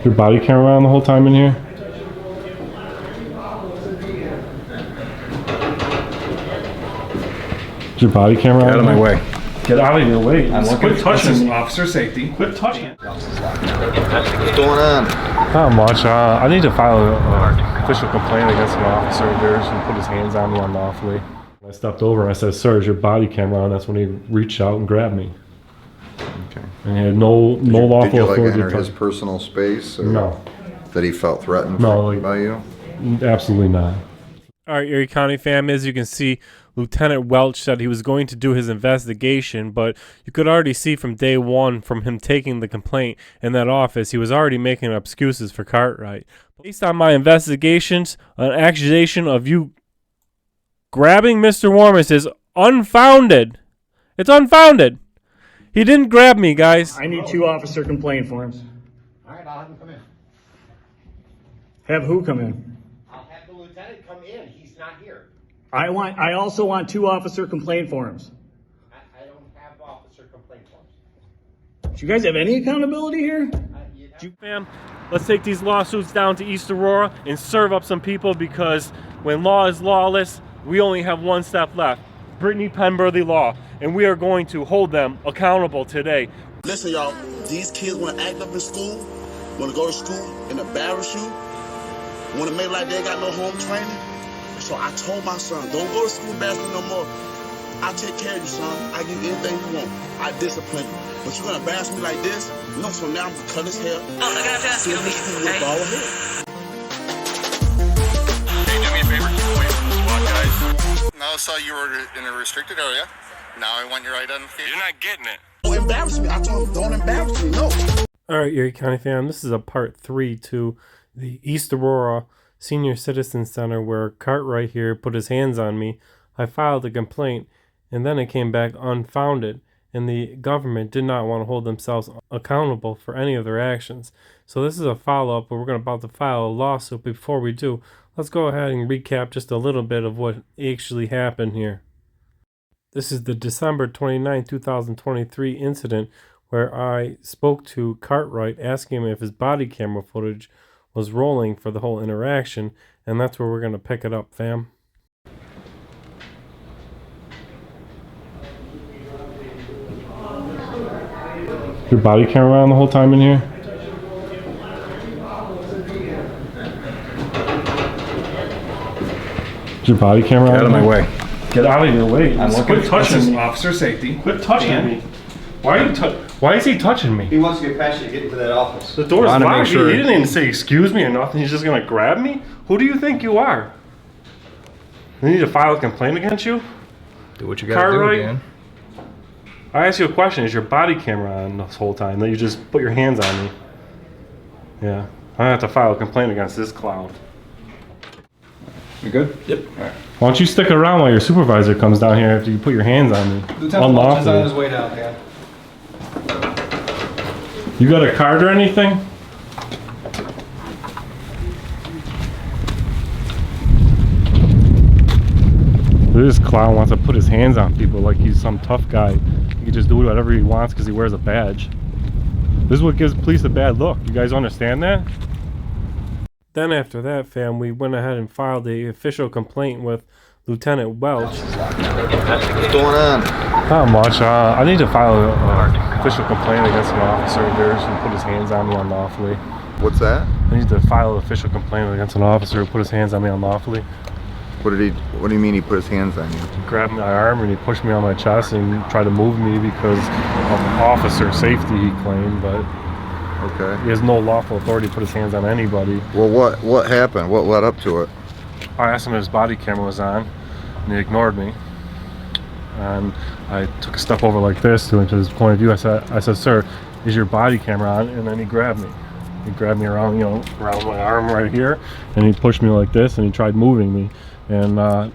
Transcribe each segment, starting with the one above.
Your body camera on the whole time in here? Is your body camera on? Get out of my way. Get out of your way. Quit touching me. Officer safety. Quit touching it. What's going on? Not much. I need to file an official complaint against an officer of theirs who put his hands on me unlawfully. I stepped over and I said, "Sir, is your body camera on?" That's when he reached out and grabbed me. Okay. And he had no lawful Did you like authority. enter his personal space? Or No. That he felt threatened by you? Absolutely not. All right, Erie County Fam, as you can see, Lieutenant Welch said he was going to do his investigation, but you could already see from day one from him taking the complaint in that office, he was already making excuses for Cartwright. Based on my investigations, an accusation of you grabbing Mr. Warmus is unfounded. It's unfounded. He didn't grab me, guys. I need 2 officer complaint forms. All right, I'll have him come in. Have who come in? I'll have the lieutenant come in. He's not here. I also want 2 officer complaint forms. I don't have officer complaint forms. Do you guys have any accountability here? Fam, let's take these lawsuits down to East Aurora and serve up some people, because when law is lawless, we only have one step left. Penberthy Law, and we are going to hold them accountable today. Listen, y'all, these kids want to act up in school, want to go to school and embarrass you, want to make like they got no home training. So I told my son, don't go to school embarrass me no more. I take care of you, son. I give you anything you want. I discipline you. But you're going to embarrass me like this? No, so now I'm going to cut his hair. Oh, I gotta ask you, okay? Bald head. Hey, do me a favor, keep away from the SWAT guys. Now I saw you were in a restricted area. Now I want your identification. You're not getting it. Don't embarrass me. I told him, don't embarrass me. No. All right, Erie County Fam, this is a part 3 to the East Aurora Senior Citizen Center where Cartwright here put his hands on me. I filed a complaint, and then it came back unfounded, and the government did not want to hold themselves accountable for any of their actions. So this is a follow-up where we're about to file a lawsuit. Before we do, let's go ahead and recap just a little bit of what actually happened here. This is the December 29, 2023 incident where I spoke to Cartwright asking him if his body camera footage was rolling for the whole interaction, and that's where we're going to pick it up, fam. Your body camera on the whole time in here? Is your body camera on? Get out of my way. Get out of your way. Quit touching me. Officer safety. Quit touching me. Why is he touching me? He wants to get past you to get into that office. The door's Wanna make locked. sure- He didn't even say excuse me or nothing. He's just gonna grab me? Who do you think you are? We need to file a complaint against you? Do what you gotta Cartwright? do, Dan. I asked you a question. Is your body camera on this whole time? That you just put your hands on me? Yeah. I have to file a complaint against this clown. You good? Yep. Why don't you stick around while your supervisor comes down here after you put your hands on me? Lieutenant Welch is on his Unlawfully. way down, Dan. You got a card or anything? This clown wants to put his hands on people like he's some tough guy. He can just do whatever he wants because he wears a badge. This is what gives police a bad look. You guys understand that? Then after that, fam, we went ahead and filed the official complaint with Lieutenant Welch. What's going on? Not much. I need to file an official complaint against an officer of theirs who put his hands on me unlawfully. What's that? I need to file an official complaint against an officer who put his hands on me unlawfully. What do you mean he put his hands on you? He grabbed my arm and he pushed me on my chest and tried to move me because of officer safety, he claimed, but Okay. he has no lawful authority to put his hands on anybody. Well, what happened? What led up to it? I asked him if his body camera was on, and he ignored me. And I took a step over like this to his point of view. I said, "Sir, is your body camera on?" And then he grabbed me. He grabbed me around, around my arm right here, and he pushed me like this, and he tried moving me. And I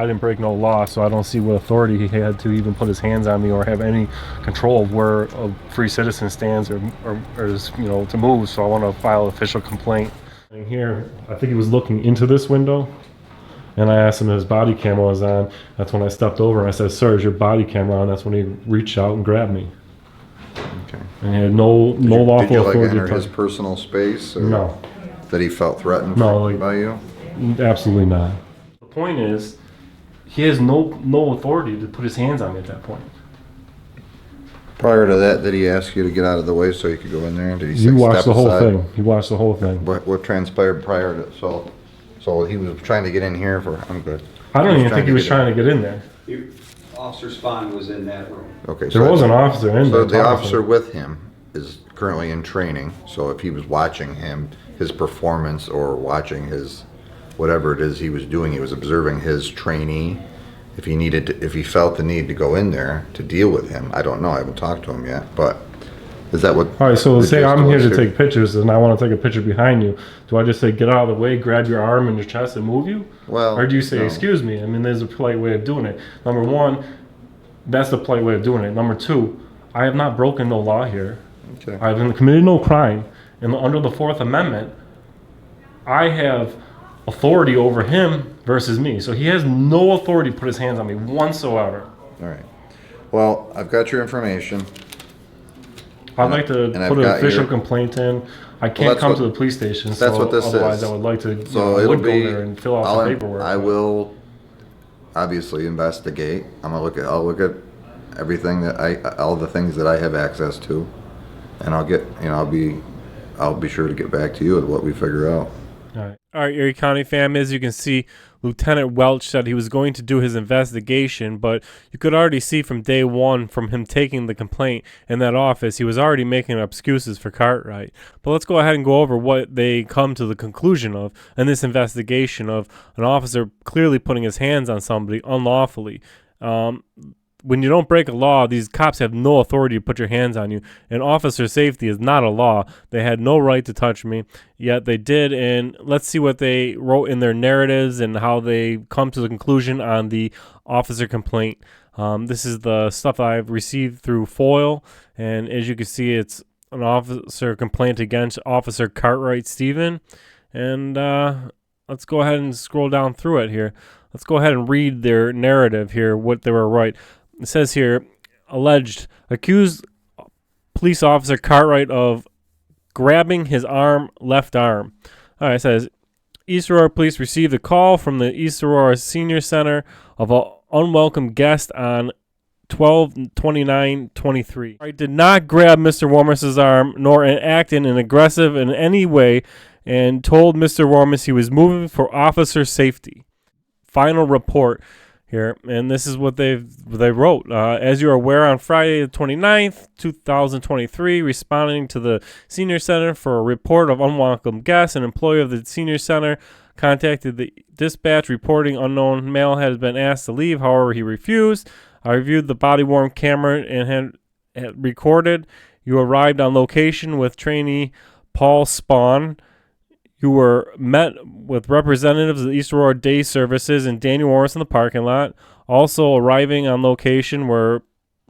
didn't break no law, so I don't see what authority he had to even put his hands on me or have any control of where a free citizen stands or is, to move. So I want to file an official complaint. And here, I think he was looking into this window, and I asked him if his body camera was on. That's when I stepped over and I said, "Sir, is your body camera on?" That's when he reached out and grabbed me. Okay. Okay. and he had no Did you lawful like authority. enter to his touch. personal space? Or No, that he felt threatened No, like- by you? absolutely not. The point is, he has no authority to put his hands on me at that point. Prior to that, did he ask you to get out of the way so you could go in there? Did he You say watched step the whole aside? thing. You watched the whole thing. What transpired prior to so he was trying to get in here for? I'm good. I don't even trying think to he was get trying to get in there. Officer Spahn was in that room. Okay. There was an officer in So there. the officer with him is currently in training. So if he was watching his performance or watching his whatever it is he was doing, he was observing his trainee. If he felt the need to go in there to deal with him, I don't know. I haven't talked to him yet, but is that what? All right, so the say gist I'm was here to take pictures and I want to take a picture behind you. Do I just say, get out of the way, grab your arm and your chest and move you? Well, or do you say, no. excuse me? I mean, there's a polite way of doing it. Number one, that's the polite way of doing it. Number two, I have not broken no law here. Okay. I have committed no crime. And under the Fourth Amendment, I have authority over him versus me. So he has no authority to put his hands on me whatsoever. All right. Well, I've got your information. I'd like to and I've put an got official your- complaint in. I can't that's come what- to the police station, That's so what this otherwise is. I would like to. So I it'll would go be. there and fill out the paperwork. I will obviously investigate. I'll look at everything all the things that I have access to, and I'll be sure to get back to you with what we figure out. All right, Erie County Fam, as you can see, Lieutenant Welch said he was going to do his investigation, but you could already see from day one from him taking the complaint in that office, he was already making excuses for Cartwright. But let's go ahead and go over what they come to the conclusion of in this investigation of an officer clearly putting his hands on somebody unlawfully. When you don't break a law, these cops have no authority to put your hands on you. And officer safety is not a law. They had no right to touch me, yet they did. And let's see what they wrote in their narratives and how they come to the conclusion on the officer complaint. This is the stuff I've received through FOIL. And as you can see, it's an officer complaint against Officer Cartwright Stephen. And let's go ahead and scroll down through it here. Let's go ahead and read their narrative here, what they were right. It says here, accused police officer Cartwright of grabbing his left arm. All right, it says, East Aurora police received a call from the East Aurora Senior Center of an unwelcome guest on 12/29/23. I did not grab Mr. Warmus's arm nor act in an aggressive in any way and told Mr. Warmus he was moving for officer safety. Final report here, and this is what they wrote. As you are aware, on Friday the 29th, 2023, responding to the Senior Center for a report of unwelcome guests, an employee of the Senior Center contacted the dispatch reporting unknown male had been asked to leave. However, he refused. I reviewed the body-worn camera and had recorded. You arrived on location with trainee Paul Spahn. You were met with representatives of the East Aurora Day Services and Daniel Morris in the parking lot. Also arriving on location were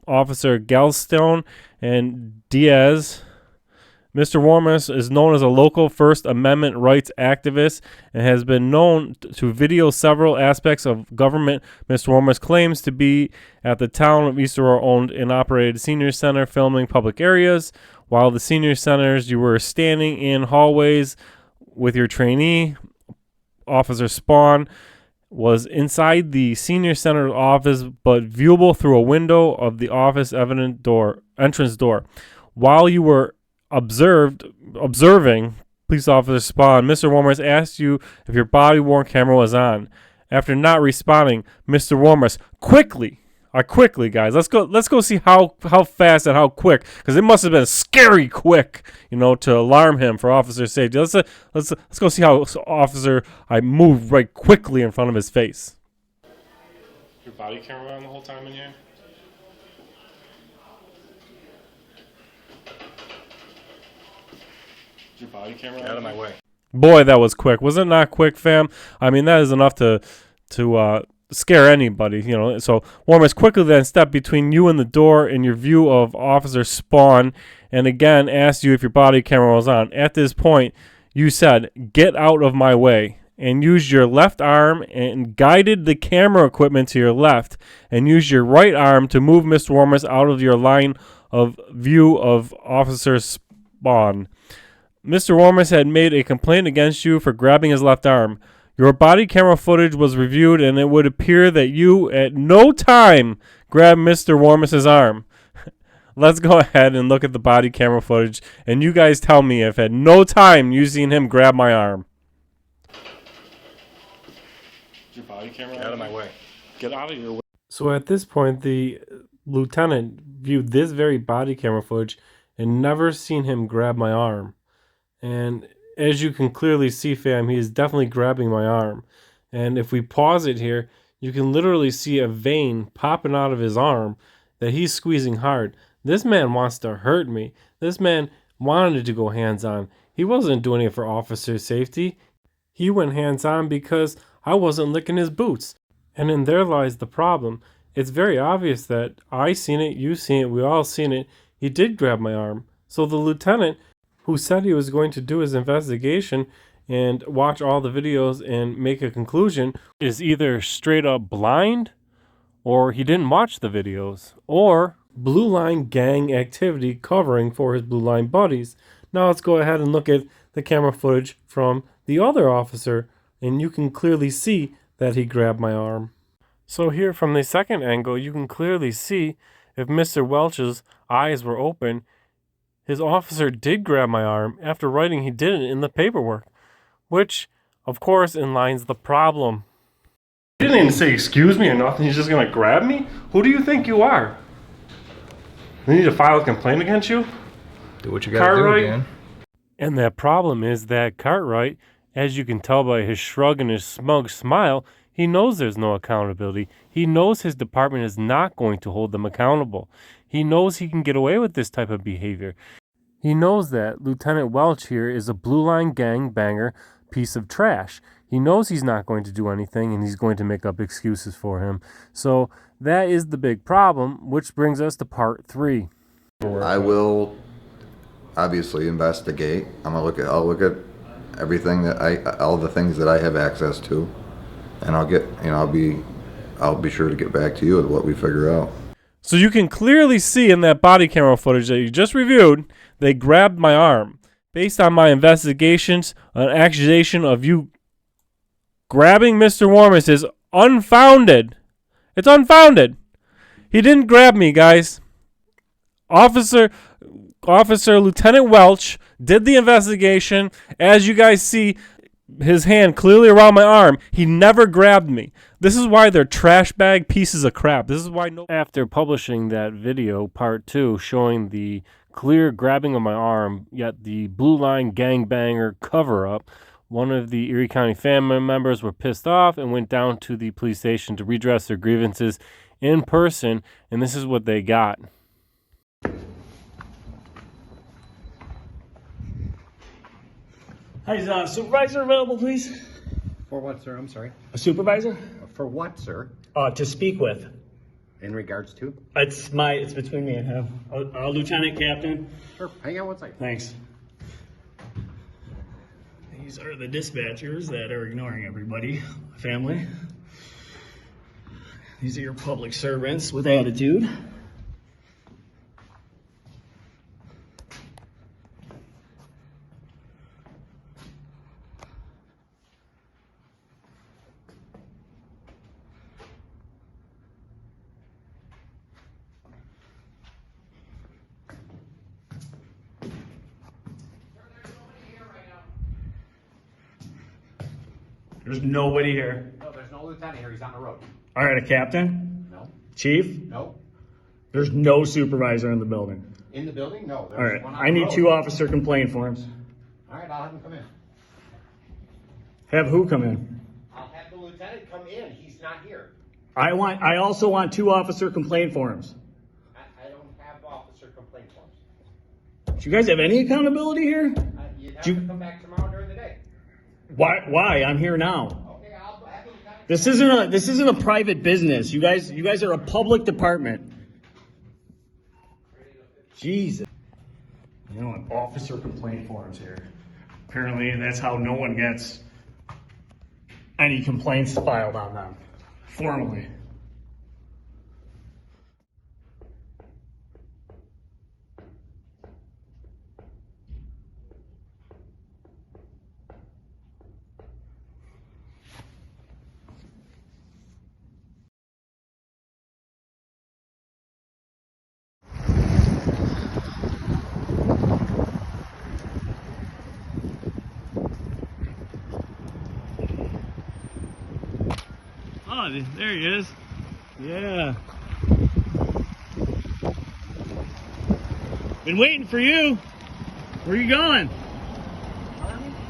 Officer Galstone and Diaz. Mr. Warmus is known as a local First Amendment rights activist and has been known to video several aspects of government. Mr. Warmus claims to be at the town of East Aurora owned and operated senior center filming public areas. While the senior centers, you were standing in hallways with your trainee. Officer Spahn was inside the senior center office but viewable through a window of the office entrance door. While you were observing police officer Spahn, Mr. Warmus asked you if your body-worn camera was on. After not responding, Mr. Warmus quickly, guys, let's go see how fast and how quick, because it must have been scary quick, to alarm him for officer safety. Let's go see how I moved right quickly in front of his face. Your body camera on the whole time in here? Your body camera out of my way. Boy, that was quick. Was it not quick, fam? I mean, that is enough to scare anybody, So Warmus quickly then stepped between you and the door in your view of Officer Spahn, and again asked you if your body camera was on. At this point, you said, "Get out of my way," and used your left arm and guided the camera equipment to your left, and used your right arm to move Mr. Warmus out of your line of view of Officer Spawn. Mr. Warmus had made a complaint against you for grabbing his left arm. Your body camera footage was reviewed, and it would appear that you at no time grabbed Mr. Warmus's arm. Let's go ahead and look at the body camera footage, and you guys tell me if at no time you seen him grab my arm. Is your body camera Get out of my way. Get out of your way. So at this point, the lieutenant viewed this very body camera footage and never seen him grab my arm. And as you can clearly see, fam, he is definitely grabbing my arm. And if we pause it here, you can literally see a vein popping out of his arm that he's squeezing hard. This man wants to hurt me. This man wanted to go hands-on. He wasn't doing it for officer safety. He went hands-on because I wasn't licking his boots. And in there lies the problem. It's very obvious that I seen it, you seen it, we all seen it. He did grab my arm. So the lieutenant, who said he was going to do his investigation and watch all the videos and make a conclusion, is either straight up blind, or he didn't watch the videos, or Blue Line gang activity covering for his Blue Line buddies. Now let's go ahead and look at the camera footage from the other officer, and you can clearly see that he grabbed my arm. So here from the second angle, you can clearly see if Mr. Welch's eyes were open, his officer did grab my arm after writing he didn't in the paperwork, which, of course, inlines the problem. He didn't even say excuse me or nothing. He's just going to grab me? Who do you think you are? We need to file a complaint against you? Do what you gotta do, again. And that problem is that Cartwright, as you can tell by his shrug and his smug smile, he knows there's no accountability. He knows his department is not going to hold them accountable. He knows he can get away with this type of behavior. He knows that Lieutenant Welch here is a Blue Line gang banger piece of trash. He knows he's not going to do anything, and he's going to make up excuses for him. So that is the big problem, which brings us to part 3. I will obviously investigate. I'll look at everything that all the things that I have access to, and I'll be sure to get back to you with what we figure out. So you can clearly see in that body camera footage that you just reviewed, they grabbed my arm. Based on my investigations, an accusation of you grabbing Mr. Warmus is unfounded. It's unfounded. He didn't grab me, guys. Officer Lieutenant Welch did the investigation. As you guys see, his hand clearly around my arm. He never grabbed me. This is why they're trash bag pieces of crap. This is why after publishing that video, part 2, showing the clear grabbing of my arm, yet the Blue Line gangbanger cover-up, one of the Erie County Fam members were pissed off and went down to the police station to redress their grievances in person, and this is what they got. Hi, is a supervisor available, please? For what, sir? I'm sorry. A supervisor? For what, sir? To speak with. In regards to? It's between me and him. Lieutenant Captain. Sure. Hang on one second. Thanks. These are the dispatchers that are ignoring everybody. Family. These are your public servants with attitude. There's nobody here. No, there's no lieutenant here. He's on the road. All right, a captain? No. Chief? No. There's no supervisor in the building. In the building? No. There's All right, one on I the need road. 2 officer complaint forms. All right, I'll have him come in. Have who come in? I'll have the lieutenant come in. He's not here. I also want 2 officer complaint forms. I don't have officer complaint forms. Do you guys have any accountability here? You'd have to come back tomorrow during the day. Why? I'm here now. Okay, I'll have the lieutenant. This isn't a private business. You guys are a public department. Jesus. You know what? Officer complaint forms here. Apparently that's how no one gets any complaints filed on them. Formally. Oh, there he is. Yeah. Been waiting for you. Where you going?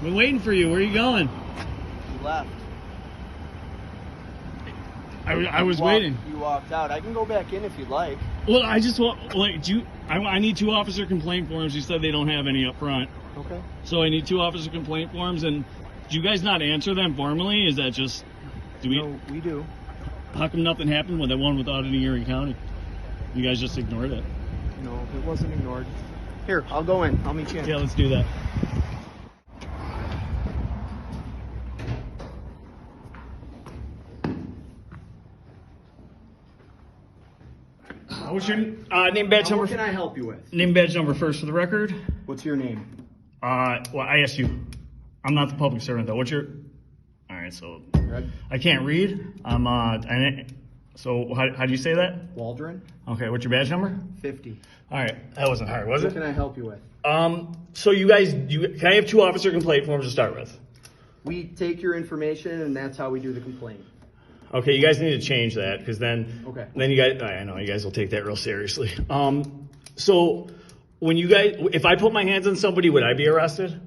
Been waiting for you. Where you going? You left. I was waiting. You walked out. I can go back in if you'd like. Well, I just want, like, I need 2 officer complaint forms. You said they don't have any up front. Okay. So I need 2 officer complaint forms, and do you guys not answer them formally? Is that just, No, we do. How come nothing happened with that one with auditing Erie County? You guys just ignored it. No, it wasn't ignored. Here, I'll go in. I'll meet you in. Yeah, let's do that. What's your name, badge number? What can I help you with? Name, badge number first for the record. What's your name? Well, I asked you. I'm not the public servant though. What's your? All right, so Red. I can't read. So how do you say that? Waldron. Okay, what's your badge number? 50. All right, that wasn't hard, was What it? can I help you with? So you guys, can I have 2 officer complaint forms to start with? We take your information, and that's how we do the complaint. Okay, you guys need to change that because then, Okay. then you guys, I know you guys will take that real seriously. So when you guys, if I put my hands on somebody, would I be arrested?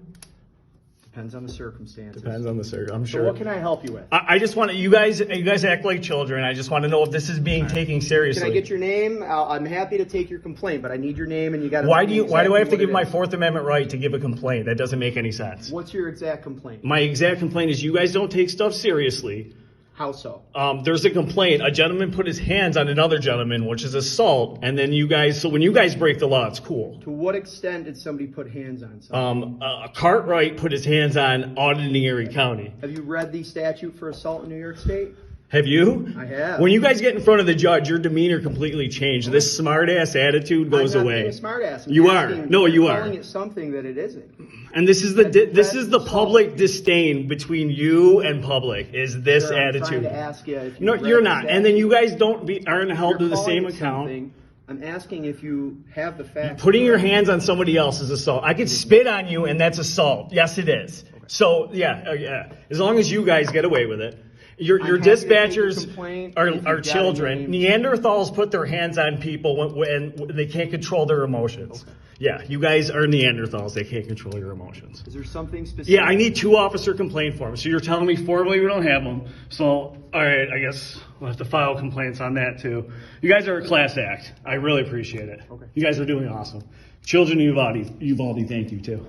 Depends on the circumstances. Depends on the circle, I'm So sure. what can I help you with? I just want to, you guys act like children. I just want to know if this is being taken seriously. Can I get your name? I'm happy to take your complaint, but I need your name, and you got to. Why do I have to give my 4th Amendment right to give a complaint? That doesn't make any sense. What's your exact complaint? My exact complaint is you guys don't take stuff seriously. How so? There's a complaint. A gentleman put his hands on another gentleman, which is assault. And then you guys, so when you guys break the law, it's cool. To what extent did somebody put hands on somebody? Cartwright put his hands on auditing Erie County. Have you read the statute for assault in New York State? Have you? I have. When you guys get in front of the judge, your demeanor completely changed. This smart ass attitude goes I'm not away. being a smart ass. You are. No, you are. Calling it something that it isn't. And this is the public disdain between you and public is this Sir, I'm attitude. trying to ask you if you No, read you're the not. And then you guys aren't held to You're the same calling it account. something. I'm asking if you have the facts. Putting your hands on somebody else is assault. I could spit on you and that's assault. Yes, it is. Okay. So yeah. As long as you guys get away with it. Your happy to take your dispatchers complaint if are you've got children. a name. Neanderthals put their hands on people when they can't control their emotions. Okay. Yeah, you guys are Neanderthals. They can't control your emotions. Is there something specific? Yeah, I need 2 officer complaint forms. So you're telling me formally we don't have them. So, all right, I guess we'll have to file complaints on that too. You guys are a class act. I really appreciate it. Okay. You guys are doing awesome. Children, Uvalde, thank you too.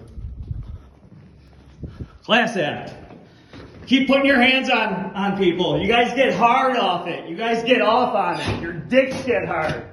Class act. Keep putting your hands on people. You guys get hard off it. You guys get off on it. Your dicks get hard.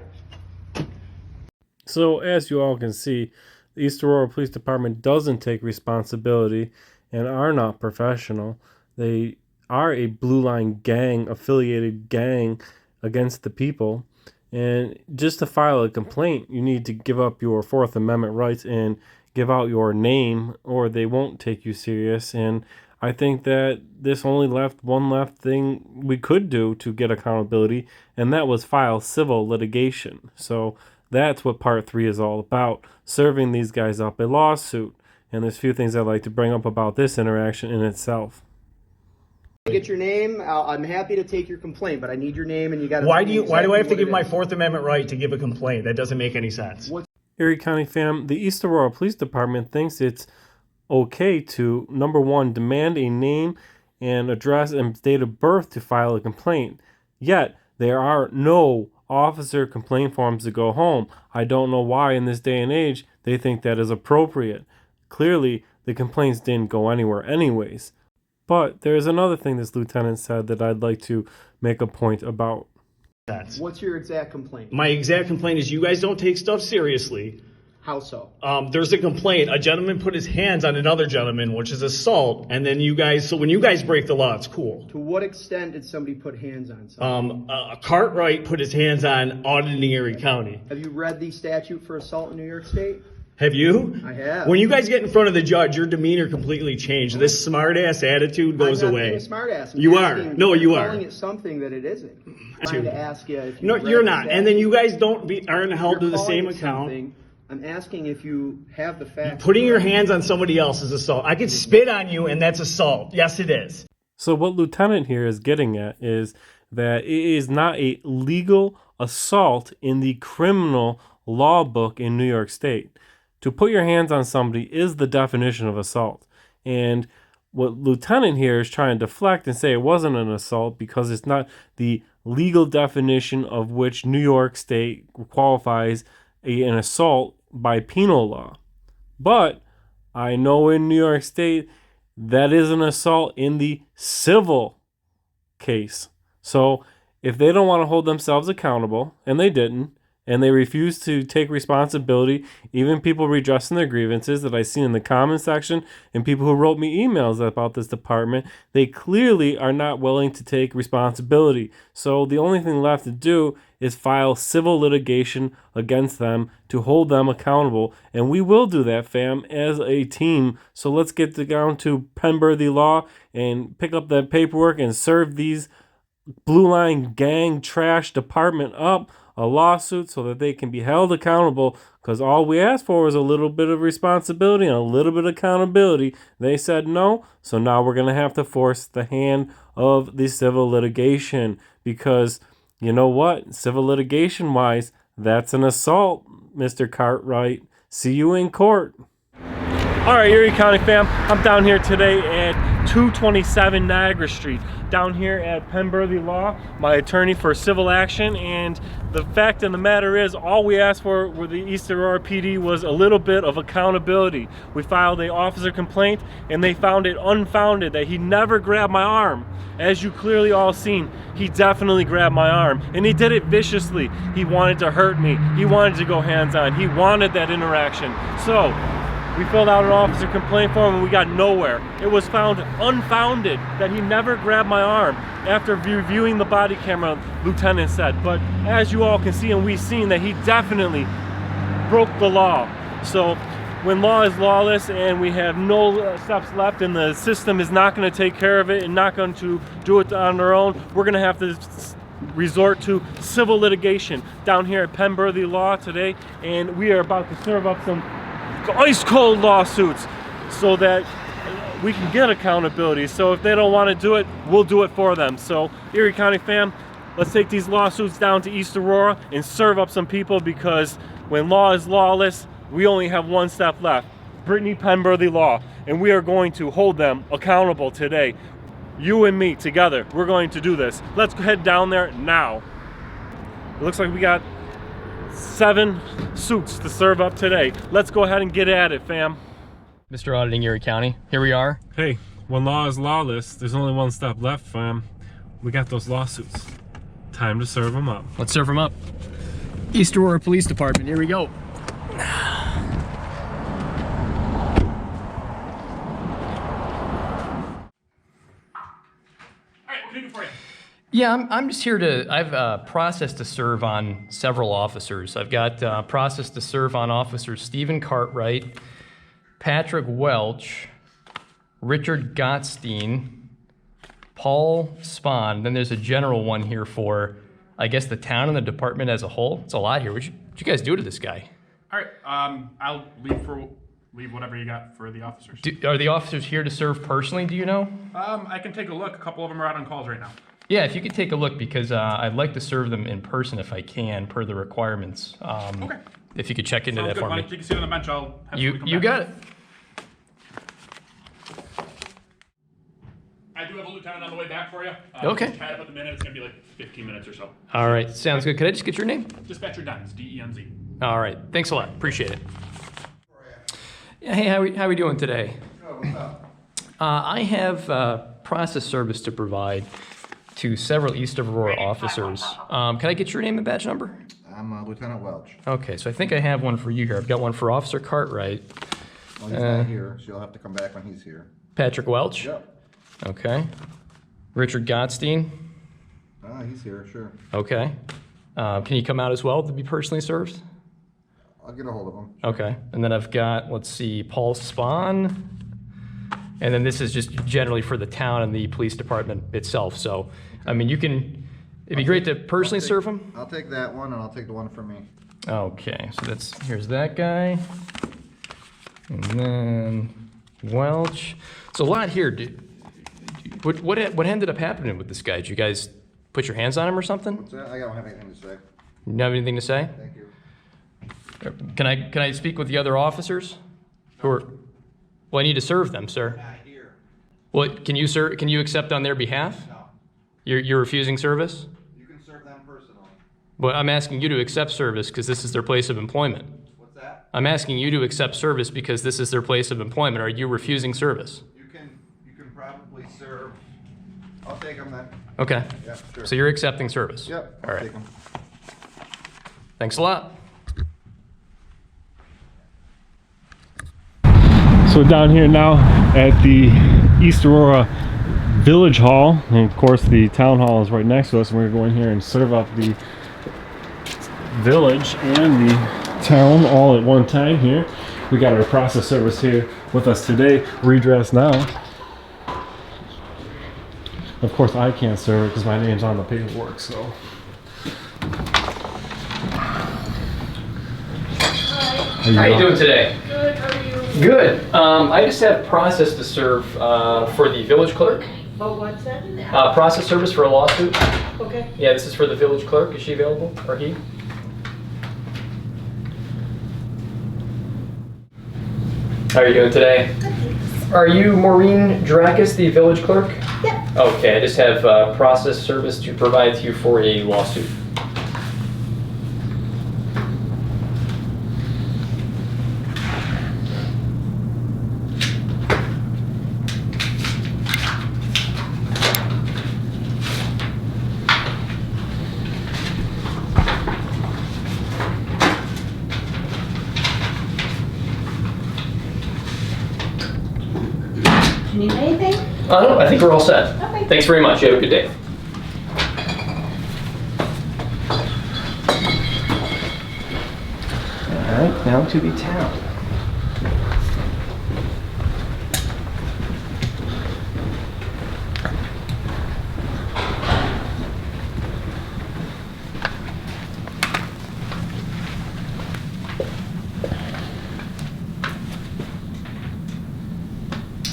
So, as you all can see, the East Aurora Police Department doesn't take responsibility and are not professional. They are a blue line gang, affiliated gang against the people. And just to file a complaint, you need to give up your 4th Amendment rights and give out your name, or they won't take you serious. And I think that this only left one left thing we could do to get accountability, and that was file civil litigation. So that's what part 3 is all about, serving these guys up a lawsuit. And there's a few things I'd like to bring up about this interaction in itself. Get your name. I'm happy to take your complaint, but I need your name, and you got to. Why do I have to give my 4th Amendment right to give a complaint? That doesn't make any sense. Erie County Fam, the East Aurora Police Department thinks it's okay to, number 1, demand a name and address and date of birth to file a complaint. Yet, there are no officer complaint forms to go home. I don't know why in this day and age they think that is appropriate. Clearly, the complaints didn't go anywhere anyways. But there's another thing this lieutenant said that I'd like to make a point about. What's your exact complaint? My exact complaint is you guys don't take stuff seriously. How so? There's a complaint. A gentleman put his hands on another gentleman, which is assault. And then you guys, so when you guys break the law, it's cool. To what extent did somebody put hands on somebody? Cartwright put his hands on auditing Erie County. Have you read the statute for assault in New York State? Have you? I have. When you guys get in front of the judge, your demeanor completely changed. This smart ass attitude goes I'm not away. being a smart ass. You are. No, you are. Calling it something that it isn't. I'm trying to ask you if you. No, read you're the not. statute. And then you guys aren't held to You're the same calling it account. something. I'm asking if you have the facts. Putting your hands on somebody else is assault. I could spit on you and that's assault. Yes, it is. So what Lieutenant here is getting at is that it is not a legal assault in the criminal law book in New York State. To put your hands on somebody is the definition of assault. And what Lieutenant here is trying to deflect and say it wasn't an assault because it's not the legal definition of which New York State qualifies an assault by penal law. But I know in New York State that is an assault in the civil case. So if they don't want to hold themselves accountable, and they didn't, and they refuse to take responsibility, even people redressing their grievances that I see in the comment section and people who wrote me emails about this department, they clearly are not willing to take responsibility. So the only thing left to do is file civil litigation against them to hold them accountable. And we will do that, fam, as a team. So let's get down to Penberthy Law and pick up that paperwork and serve these Blue Line gang trash department up a lawsuit so that they can be held accountable, because all we asked for was a little bit of responsibility and a little bit of accountability. They said no, so now we're going to have to force the hand of the civil litigation, because you know what? Civil litigation wise, that's an assault, Mr. Cartwright. See you in court. All right, Erie County fam, I'm down here today at 227 Niagara Street, down here at Penberthy Law, my attorney for civil action. And the fact of the matter is, all we asked for with the East Aurora PD was a little bit of accountability. We filed an officer complaint and they found it unfounded that he never grabbed my arm. As you clearly all seen, he definitely grabbed my arm, and he did it viciously. He wanted to hurt me. He wanted to go hands-on. He wanted that interaction. So we filled out an officer complaint form and we got nowhere. It was found unfounded that he never grabbed my arm after reviewing the body camera, Lieutenant said. But as you all can see, and we've seen, that he definitely broke the law. So when law is lawless and we have no steps left and the system is not going to take care of it and not going to do it on their own, we're going to have to resort to civil litigation down here at Penberthy Law today. And we are about to serve up some ice cold lawsuits so that we can get accountability. So if they don't want to do it, we'll do it for them. So Erie County fam, let's take these lawsuits down to East Aurora and serve up some people, because when law is lawless, we only have one step left: Brittany Penberthy Law, and we are going to hold them accountable today. You and me together, we're going to do this. Let's head down there now. It looks like we got 7 suits to serve up today. Let's go ahead and get at it, fam. Mr. Auditing Erie County, here we are. Hey, when law is lawless, there's only one step left, fam. We got those lawsuits. Time to serve them up. Let's serve them up. East Aurora Police Department, here we go. Yeah, I'm just here to, I've process to serve on several officers. I've got process to serve on officers Stephen Cartwright, Patrick Welch, Richard Gottstein, Paul Spahn. Then there's a general one here for, I guess, the town and the department as a whole. It's a lot here. What'd you guys do to this guy? All right, I'll leave whatever you got for the officers. Are the officers here to serve personally, do you know? I can take a look. A couple of them are out on calls right now. Yeah, if you could take a look, because I'd like to serve them in person if I can, per the requirements. Okay. If you could check into Sounds that good. for Why me. don't you can sit on the bench? I'll have somebody come You back. got it. I do have a lieutenant on the way back for you. Okay. Just tied up at the minute. It's going to be like 15 minutes or so. All right, sounds good. Could I just get your name? Dispatcher Denz, D-E-N-Z. All right, thanks a lot. Appreciate it. Yeah, hey, how we doing today? What's up? I have process service to provide to several East Aurora officers. Can I get your name and badge number? I'm Lieutenant Welch. Okay, so I think I have one for you here. I've got one for Officer Cartwright. Well, he's not here, so you'll have to come back when he's here. Patrick Welch? Yep. Okay. Richard Gottstein? He's here, sure. Okay. Can you come out as well to be personally served? I'll get a hold of him. Okay. And then I've got, let's see, Paul Spahn. And then this is just generally for the town and the police department itself. So, I mean, it'd be great to personally serve him. I'll take that one, and I'll take the one for me. Okay, so here's that guy. And then Welch. So a lot here. What ended up happening with this guy? Did you guys put your hands on him or something? What's that? I don't have anything to say. You have anything to say? Thank you. Can I speak with the other officers? Who are? Well, I need to serve them, sir. Not here. Well, can you accept on their behalf? No. You're refusing service? You can serve them personally. Well, I'm asking you to accept service because this is their place of employment. What's that? I'm asking you to accept service because this is their place of employment. Are you refusing service? You can probably serve. I'll take them then. Okay. Yeah, sure. So you're accepting service? Yep, All I'll right. take them. Thanks a lot. So down here now at the East Aurora Village Hall, and of course the town hall is right next to us, and we're going to go in here and serve up the village and the town all at one time here. We got our process service here with us today, Redress Now. Of course I can't serve it because my name's on the paperwork, so. How are you doing today? Good, how are you? Good. I just have process to serve for the village clerk. Oh, what's that? Process service for a lawsuit. Okay. Yeah, this is for the village clerk. Is she available, or he? How are you doing today? Are you Maureen Drakis, the village clerk? Yep. Okay, I just have process service to provide to you for a lawsuit. Do you need anything? No, I think we're all set. Okay. Thanks very much. You have a good day. All right, now to the town.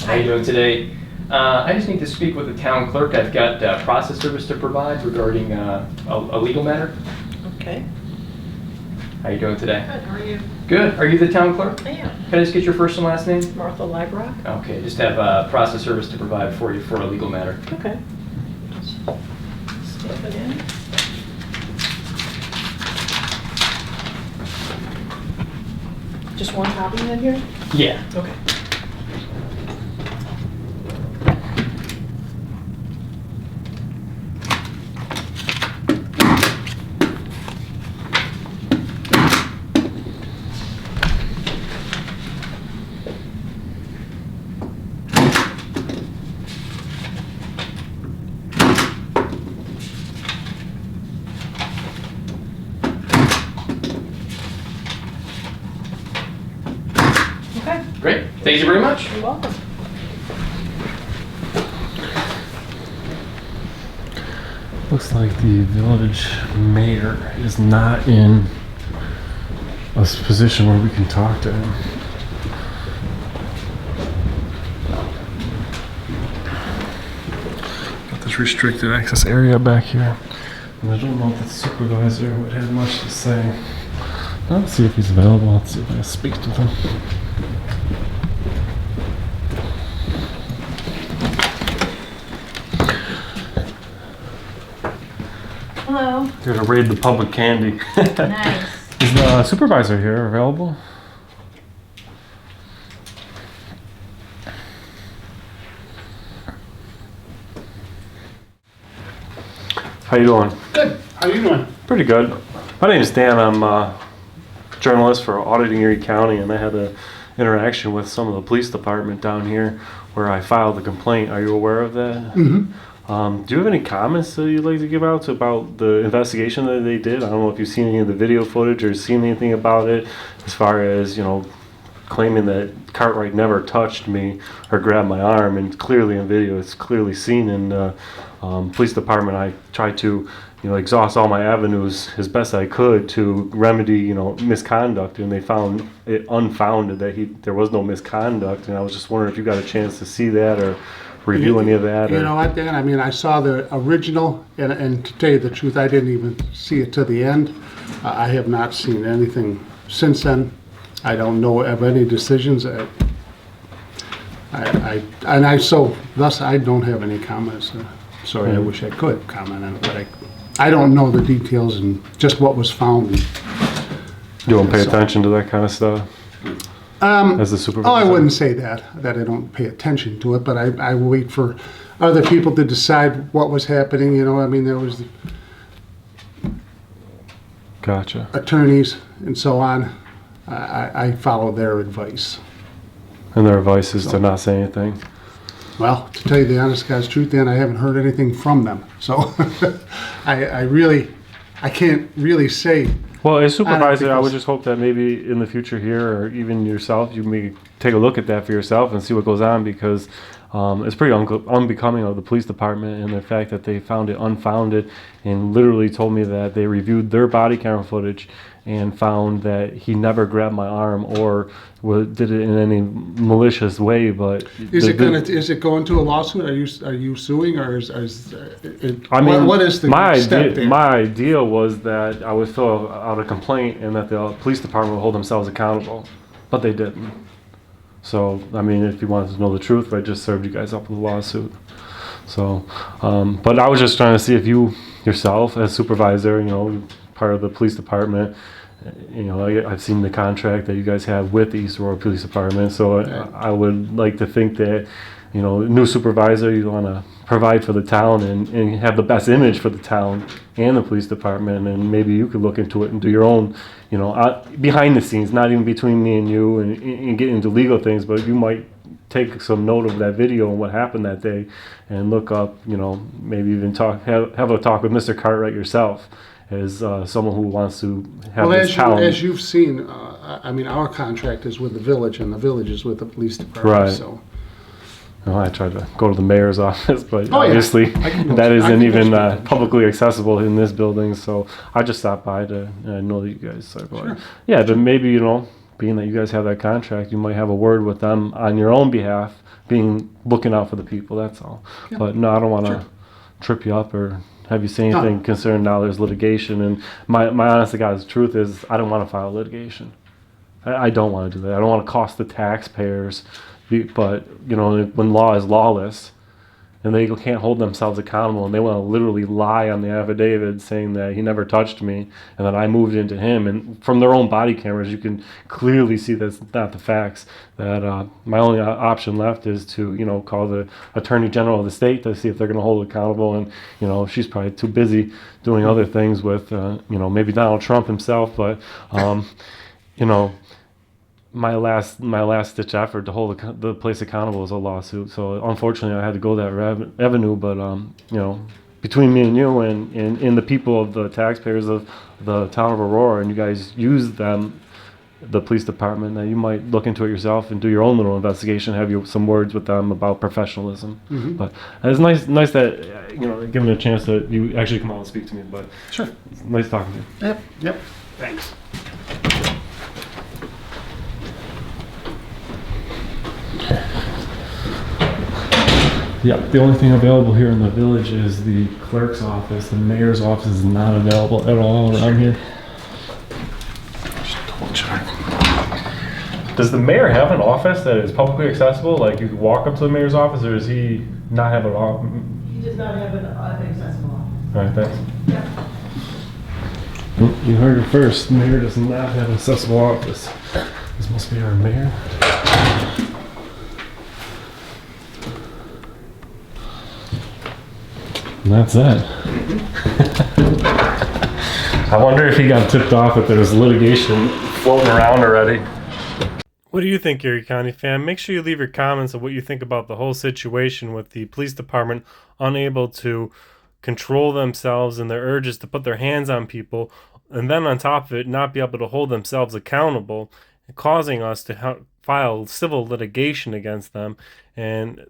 How you doing today? I just need to speak with the town clerk. I've got process service to provide regarding a legal matter. Okay. How you doing today? Good, how are you? Good. Are you the town clerk? I am. Can I just get your first and last name? Martha Librock. Okay, just have process service to provide for you for a legal matter. Okay. Just stamp it in. Just one copy in here? Yeah. Okay. Okay. Great. Thank you very much. You're welcome. Looks like the village mayor is not in a position where we can talk to him. Got this restricted access area back here. And I don't know if the supervisor would have much to say. Let's see if he's available. Let's see if I can speak to him. Hello. Here to raid the public candy. Nice. Is the supervisor here available? How you doing? Good. How you doing? Pretty good. My name is Dan. I'm a journalist for Auditing Erie County, and I had an interaction with some of the police department down here where I filed a complaint. Are you aware of that? Mm-hmm. Do you have any comments that you'd like to give out about the investigation that they did? I don't know if you've seen any of the video footage or seen anything about it, as far as, you know, claiming that Cartwright never touched me or grabbed my arm, and clearly in video it's clearly seen in the police department. I tried to, you know, exhaust all my avenues as best I could to remedy, you know, misconduct, and they found it unfounded that there was no misconduct. And I was just wondering if you got a chance to see that, or review any of that? You know what, Dan? I mean, I saw the original, and to tell you the truth, I didn't even see it to the end. I have not seen anything since then. I don't know of any decisions. So thus I don't have any comments. Sorry, I wish I could comment on it, but I don't know the details and just what was found. You don't pay attention to that kind of stuff? As the supervisor? Oh, I wouldn't say that I don't pay attention to it, but I wait for other people to decide what was happening. You know, I mean, there was Gotcha. attorneys and so on. I follow their advice. And their advice is to not say anything? Well, to tell you the honest God's truth, Dan, I haven't heard anything from them. So I can't really say. Well, as supervisor, I would just hope that maybe in the future here, or even yourself, you may take a look at that for yourself and see what goes on, because it's pretty unbecoming of the police department, and the fact that they found it unfounded and literally told me that they reviewed their body camera footage and found that he never grabbed my arm or did it in any malicious way. But is it going to a lawsuit? Are you suing, or is it, I mean, what is the step there? My idea was that I would fill out a complaint and that the police department would hold themselves accountable, but they didn't. So, I mean, if you wanted to know the truth, I just served you guys up with a lawsuit. So, but I was just trying to see if you yourself, as supervisor, you know, part of the police department, you know, I've seen the contract that you guys have with the East Aurora Police Department. So I would like to think that, you know, new supervisor, you want to provide for the town and have the best image for the town and the police department, and maybe you could look into it and do your own, you know, behind the scenes, not even between me and you, and get into legal things, but you might take some note of that video and what happened that day, and look up, you know, maybe even have a talk with Mr. Cartwright yourself, as someone who wants to have this town. As you've seen, I mean, our contract is with the village, and the village is with the police department. Right. So. Well, I tried to go to the mayor's office, but obviously that isn't even publicly accessible in this building. So I just stopped by to know that you guys. Sure. Yeah, but maybe, you know, being that you guys have that contract, you might have a word with them on your own behalf, looking out for the people. That's all. Yeah. But no, I don't want to trip you up or have you say anything concerning now there's litigation. And my honest to God's truth is I don't want to file litigation. I don't want to do that. I don't want to cost the taxpayers. But, you know, when law is lawless and they can't hold themselves accountable and they want to literally lie on the affidavit saying that he never touched me and that I moved into him, and from their own body cameras you can clearly see that's not the facts, that my only option left is to, you know, call the Attorney General of the state to see if they're going to hold accountable. And, you know, she's probably too busy doing other things with, you know, maybe Donald Trump himself, but, you know, my last ditch effort to hold the place accountable is a lawsuit. So unfortunately, I had to go that avenue. But you know, between me and you and the people of the taxpayers of the town of Aurora, and you guys use them, the police department, that you might look into it yourself and do your own little investigation. Have some words with them about professionalism. Mm-hmm. But it's nice that, you know, given a chance that you actually come out and speak to me. But sure, it's nice talking to you. Yep. Thanks. Yeah, the only thing available here in the village is the clerk's office. The mayor's office is not available at all around here. Just double check. Does the mayor have an office that is publicly accessible? Like you could walk up to the mayor's office, or does he not have an office? He does not have an accessible office. All right, thanks. Yeah. You heard it first. The mayor does not have an accessible office. This must be our mayor. And that's it. I wonder if he got tipped off that there's litigation floating around already. What do you think, Erie County Fam? Make sure you leave your comments of what you think about the whole situation with the police department unable to control themselves and their urges to put their hands on people, and then on top of it, not be able to hold themselves accountable, causing us to file civil litigation against them. And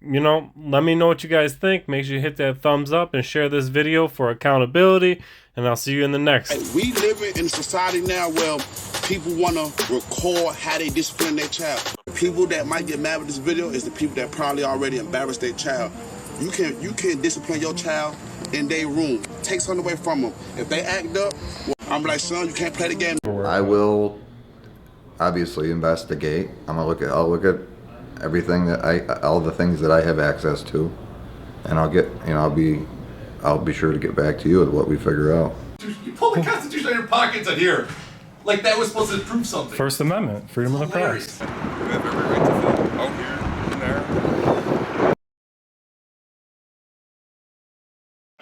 you know, let me know what you guys think. Make sure you hit that thumbs up and share this video for accountability. And I'll see you in the next. We live in a society now where people want to record how they discipline their child. People that might get mad with this video is the people that probably already embarrassed their child. You can discipline your child in their room. Take something away from them. If they act up, well, I'm like, son, you can't play the game. I will obviously investigate. I'll look at everything that all the things that I have access to, and I'll be sure to get back to you with what we figure out. You pull the Constitution out of your pockets in here. Like that was supposed to prove something. First Amendment, freedom of the press. You have every right to film out here and there.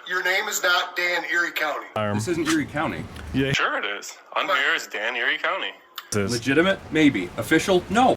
Your name is not Dan, Erie County. This isn't Erie County. Yeah. Sure it is. On here is Dan, Erie County. Legitimate? Maybe. Official? No.